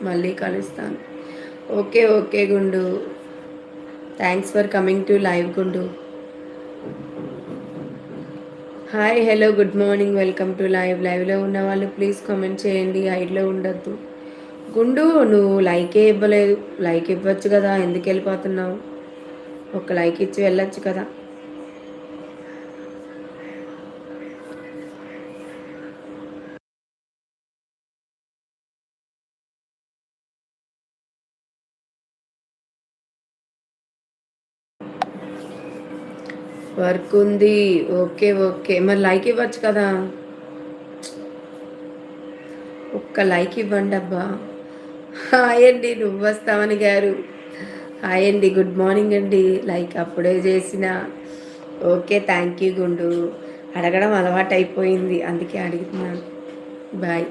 మళ్ళీ కలుస్తాను. Okay okay గుండు. Thanks for coming to live గుండు. Hi hello good morning, welcome to live. లైవ్లో ఉన్న వాళ్ళు ప్లీజ్ కామెంట్ చేయండి, హైడ్లో ఉండొద్దు. గుండు నువ్వు లైకే ఇవ్వలేదు, లైక్ ఇవ్వచ్చు కదా, ఎందుకు వెళ్ళిపోతున్నావు? ఒక లైక్ ఇచ్చి వెళ్ళొచ్చు కదా. వర్క్ ఉంది. ఓకే ఓకే, మరి లైక్ ఇవ్వచ్చు కదా. ఒక్క లైక్ ఇవ్వండి అబ్బా. హాయ్ అండి, నువ్వు వస్తావని గారు. హాయ్ అండి, గుడ్ మార్నింగ్ అండి. లైక్ అప్పుడే చేసిన. ఓకే థ్యాంక్ యూ గుండు. అడగడం అలవాటు అయిపోయింది, అందుకే అడుగుతున్నాను. బాయ్.